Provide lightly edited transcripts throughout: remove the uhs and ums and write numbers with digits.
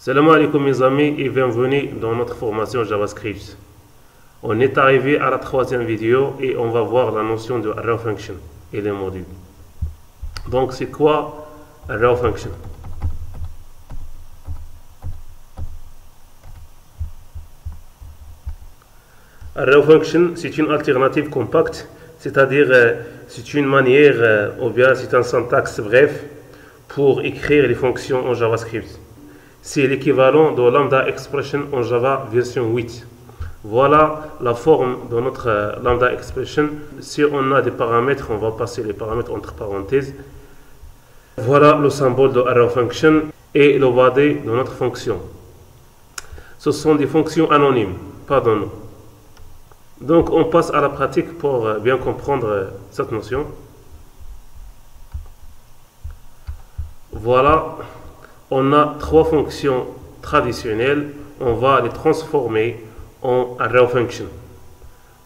Salam alaikum mes amis et bienvenue dans notre formation JavaScript. On est arrivé à la troisième vidéo et on va voir la notion de arrow function et les modules. Donc c'est quoi arrow function? Arrow function c'est une alternative compacte, c'est-à-dire c'est une manière ou bien c'est un syntaxe bref pour écrire les fonctions en JavaScript. C'est l'équivalent de lambda expression en Java version 8. Voilà la forme de notre lambda expression. Si on a des paramètres, on va passer les paramètres entre parenthèses. Voilà le symbole de arrow function et le body de notre fonction. Ce sont des fonctions anonymes, pas de nom. Donc on passe à la pratique pour bien comprendre cette notion. Voilà. On a trois fonctions traditionnelles, on va les transformer en arrow function.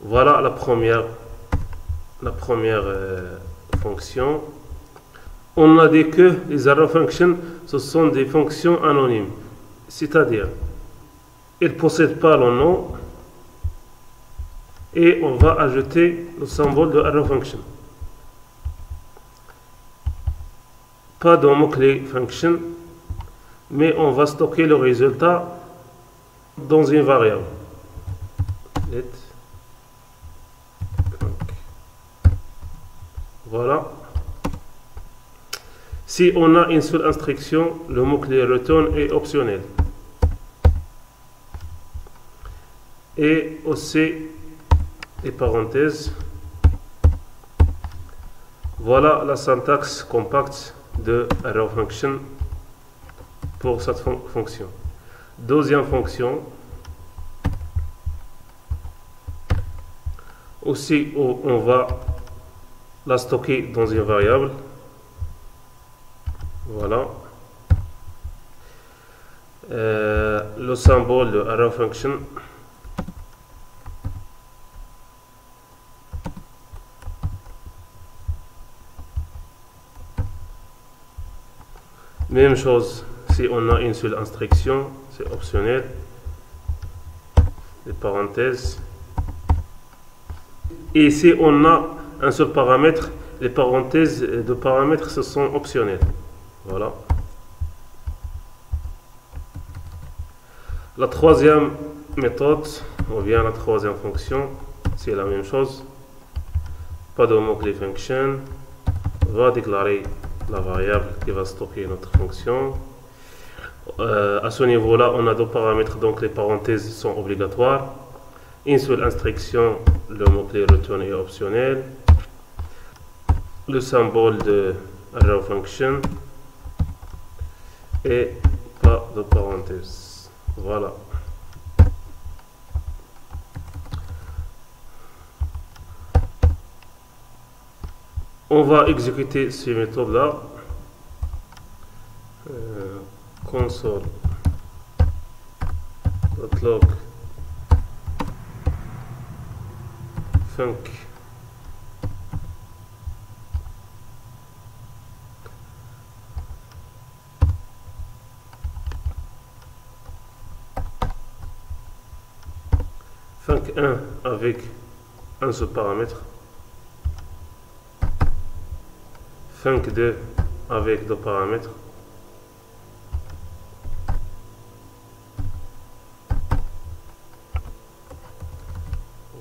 Voilà la première fonction. On a dit que les arrow functions, ce sont des fonctions anonymes, c'est-à-dire, elles ne possèdent pas le nom et on va ajouter le symbole de arrow function. Pas de mot-clé function, mais on va stocker le résultat dans une variable. Voilà. Si on a une seule instruction, le mot-clé return est optionnel. Et aussi les parenthèses. Voilà la syntaxe compacte de arrow function pour cette fonction. Deuxième fonction, aussi on va la stocker dans une variable. Voilà. Le symbole de arrow function. Même chose. Si on a une seule instruction, c'est optionnel. Les parenthèses. Et si on a un seul paramètre, les parenthèses de paramètres, ce sont optionnels. Voilà. La troisième méthode, ou bien la troisième fonction, c'est la même chose. Pas de mot-clé function. On va déclarer la variable qui va stocker notre fonction. À ce niveau-là, on a deux paramètres, donc les parenthèses sont obligatoires. Une seule instruction, le mot-clé return est optionnel. Le symbole de arrow function et pas de parenthèses. Voilà. On va exécuter ces méthodes-là. Console.log func func1 avec un seul paramètre, func2 avec deux paramètres,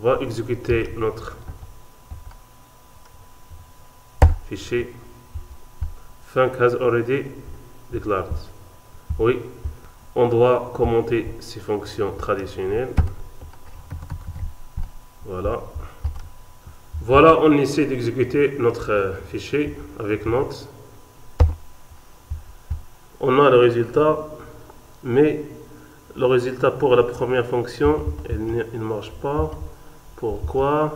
on va exécuter notre fichier. Func has already declared. Oui, on doit commenter ces fonctions traditionnelles. Voilà. Voilà, on essaie d'exécuter notre fichier avec note. On a le résultat, mais le résultat pour la première fonction, il ne marche pas. Pourquoi?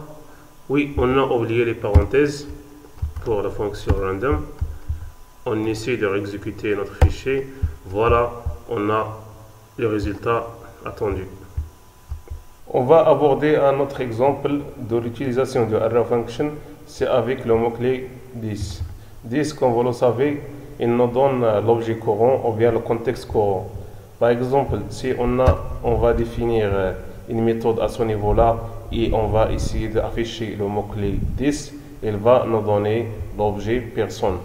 Oui, on a oublié les parenthèses pour la fonction random. On essaie de réexécuter notre fichier. Voilà, on a le résultat attendu. On va aborder un autre exemple de l'utilisation de arrow function, c'est avec le mot-clé 10. 10, comme vous le savez, il nous donne l'objet courant ou bien le contexte courant. Par exemple, si on va définir une méthode à ce niveau-là et on va essayer d'afficher le mot-clé this, il va nous donner l'objet personne.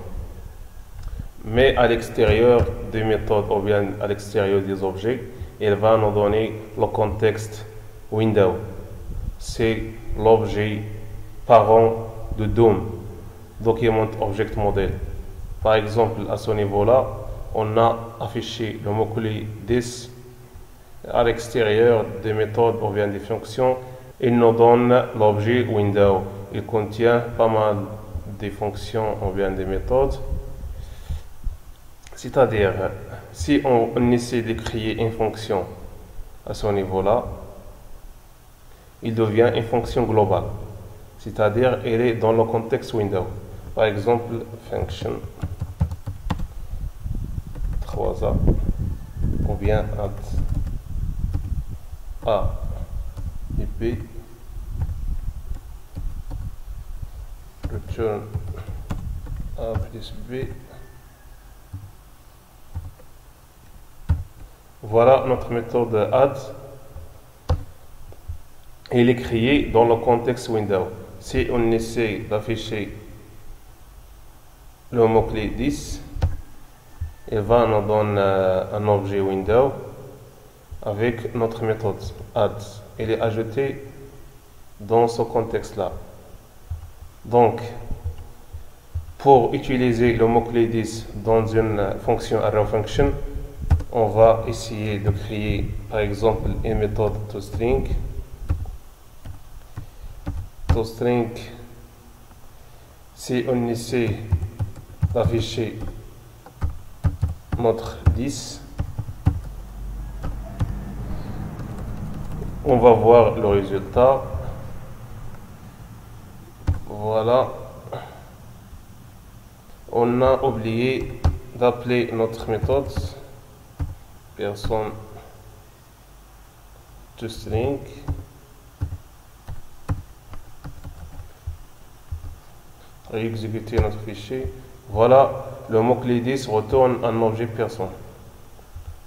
Mais à l'extérieur des méthodes ou bien à l'extérieur des objets, il va nous donner le contexte window. C'est l'objet parent de DOM, Document Object Model. Par exemple, à ce niveau-là, on a affiché le mot-clé this à l'extérieur des méthodes ou bien des fonctions. Il nous donne l'objet window. Il contient pas mal de fonctions ou bien des méthodes. C'est-à-dire, si on essaie de créer une fonction à ce niveau-là, il devient une fonction globale. C'est-à-dire, elle est dans le contexte window. Par exemple, function 3a ou bien add a et b return a plus b. Voilà notre méthode add. Elle est créée dans le contexte window. Si on essaie d'afficher le mot-clé 10, il va nous donner un objet window avec notre méthode add. Elle est ajoutée dans ce contexte-là. Donc, pour utiliser le mot-clé 10 dans une fonction arrow function, on va essayer de créer par exemple une méthode toString. ToString, si on essaie d'afficher notre 10, on va voir le résultat. Voilà. On a oublié d'appeler notre méthode personne toString. Exécuter notre fichier. Voilà, le mot-clé 10 retourne un objet personne.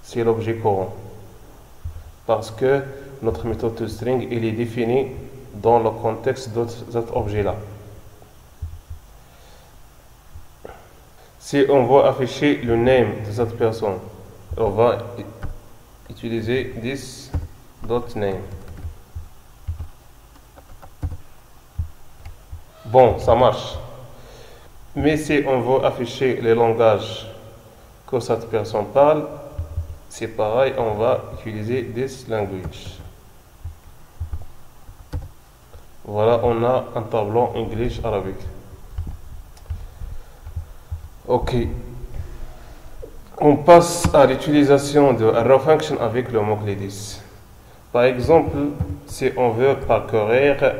C'est l'objet courant. Parce que notre méthode toString est définie dans le contexte de cet objet-là. Si on veut afficher le name de cette personne, on va utiliser this.name. Bon, ça marche. Mais si on veut afficher les langages que cette personne parle, c'est pareil, on va utiliser this language. Voilà, on a un tableau English Arabic. Ok. On passe à l'utilisation de arrow function avec le mot-clé 10. Par exemple, si on veut parcourir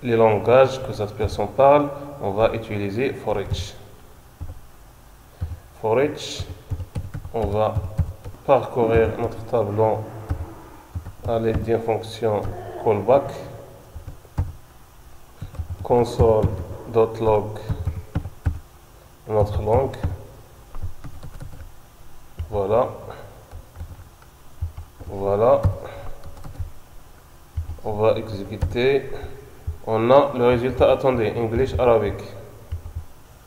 les langages que cette personne parle, on va utiliser for each. For each, on va parcourir notre tableau à l'aide d'une fonction callback. Console.log notre langue. Voilà. Voilà. On va exécuter. On a le résultat attendu, English Arabic.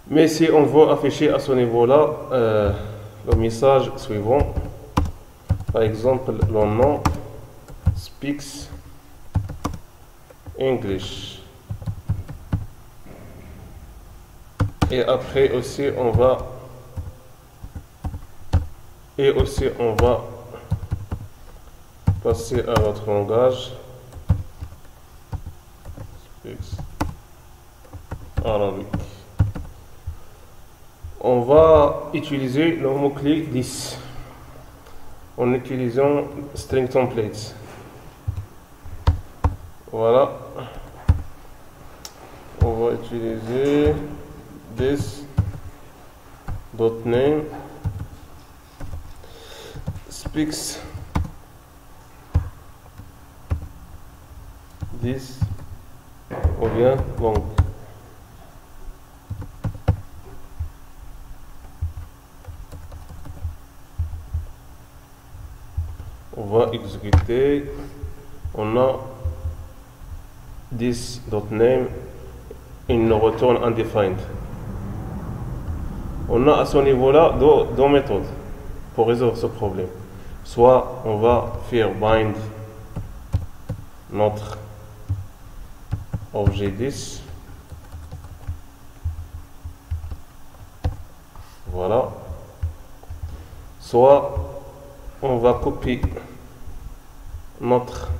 Mais si on veut afficher à ce niveau-là le message suivant, par exemple, le nom speaks English. Et après aussi on va passer à notre langage speaks Arabic. On va utiliser le mot-clé 10 en utilisant string templates. Voilà. On va utiliser this.name speaks this ou bien langue. On va exécuter. On a this.name, il nous retourne undefined. On a à ce niveau-là deux méthodes pour résoudre ce problème. Soit on va faire bind notre objet 10. Voilà. Soit on va copier notre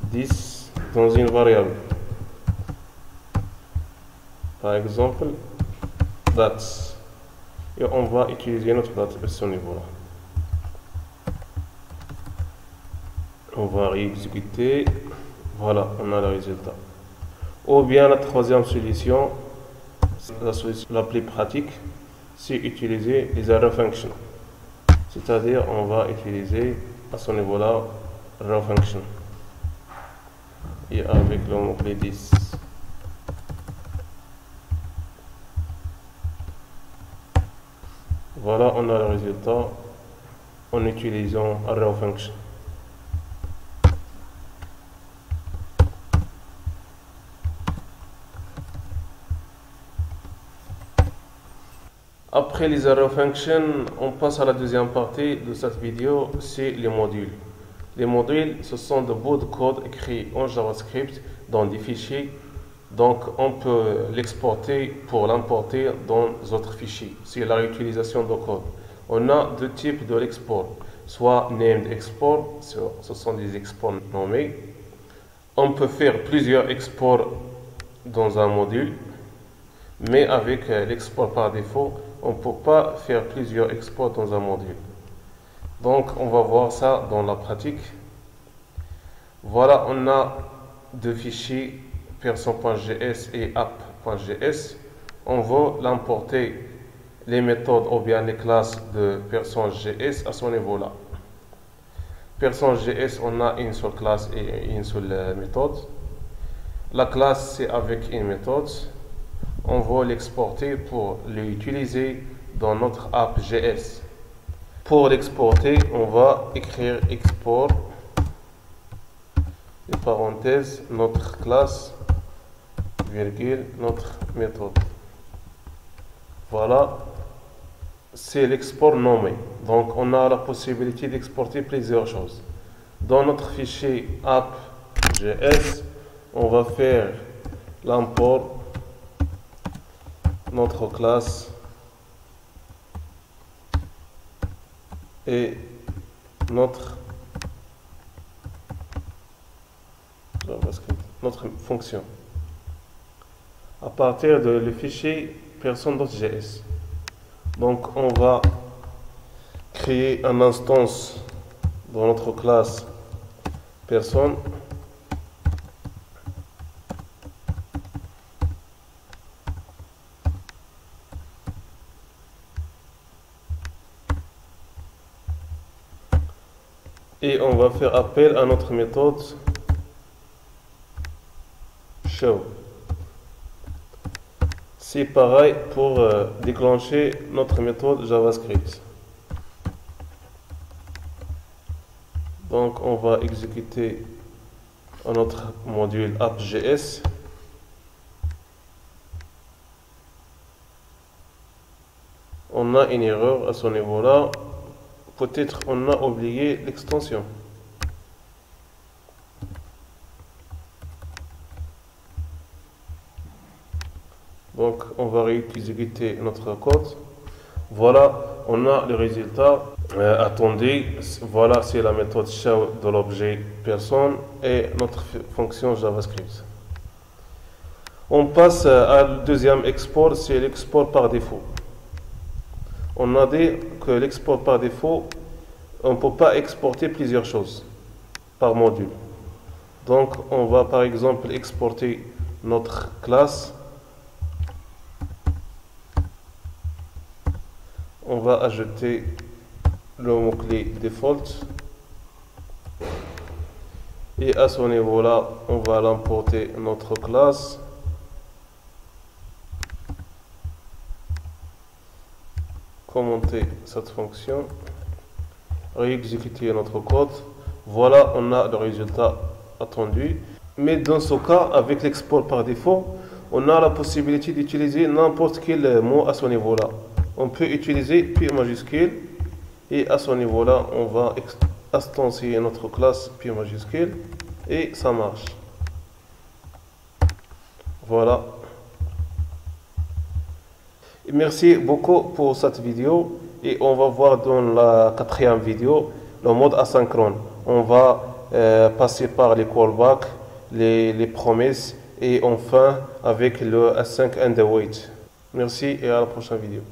10 dans une variable. Par exemple, dates. Et on va utiliser notre date à ce niveau-là. On va réexécuter. Voilà, on a le résultat. Ou bien la troisième solution, la solution la plus pratique, c'est utiliser les arrow functions. C'est-à-dire, on va utiliser à ce niveau-là arrow function. Et avec le mot-clé 10. Voilà, on a le résultat en utilisant arrow function. Après les arrow functions, on passe à la deuxième partie de cette vidéo, c'est les modules. Les modules, ce sont de bouts de code écrits en JavaScript dans des fichiers. Donc, on peut l'exporter pour l'importer dans d'autres fichiers. C'est la réutilisation de code. On a deux types de l'export. Soit named export, ce sont des exports nommés. On peut faire plusieurs exports dans un module, mais avec l'export par défaut, on ne peut pas faire plusieurs exports dans un module. Donc, on va voir ça dans la pratique. Voilà, on a deux fichiers, person.js et app.js. On va l'importer, les méthodes ou bien les classes de person.js à ce niveau-là. Person.js, on a une seule classe et une seule méthode. La classe, c'est avec une méthode. On va l'exporter pour l'utiliser dans notre app.js. Pour l'exporter, on va écrire export, et parenthèse, notre classe, virgule, notre méthode. Voilà, c'est l'export nommé. Donc, on a la possibilité d'exporter plusieurs choses. Dans notre fichier app.js, on va faire l'import notre classe et notre fonction à partir de le fichier person.js. Donc on va créer une instance dans notre classe person. Et on va faire appel à notre méthode show. C'est pareil pour déclencher notre méthode JavaScript. Donc on va exécuter notre module app.js. On a une erreur à ce niveau-là. Peut-être on a oublié l'extension. Donc on va réexécuter notre code. Voilà, on a le résultat. Attendez, voilà, c'est la méthode show de l'objet person et notre fonction JavaScript. On passe à le deuxième export, c'est l'export par défaut. On a dit que l'export par défaut, on ne peut pas exporter plusieurs choses par module. Donc, on va par exemple exporter notre classe. On va ajouter le mot-clé default. Et à ce niveau-là, on va l'importer notre classe. Commenter cette fonction réexécuter notre code. Voilà, on a le résultat attendu. Mais dans ce cas, avec l'export par défaut, on a la possibilité d'utiliser n'importe quel mot à ce niveau-là. On peut utiliser Pi majuscule et à ce niveau-là, on va instancier notre classe Pi majuscule et ça marche. Voilà. Merci beaucoup pour cette vidéo et on va voir dans la 4e vidéo le mode asynchrone. On va passer par les callbacks, les promesses et enfin avec le async and await. Merci et à la prochaine vidéo.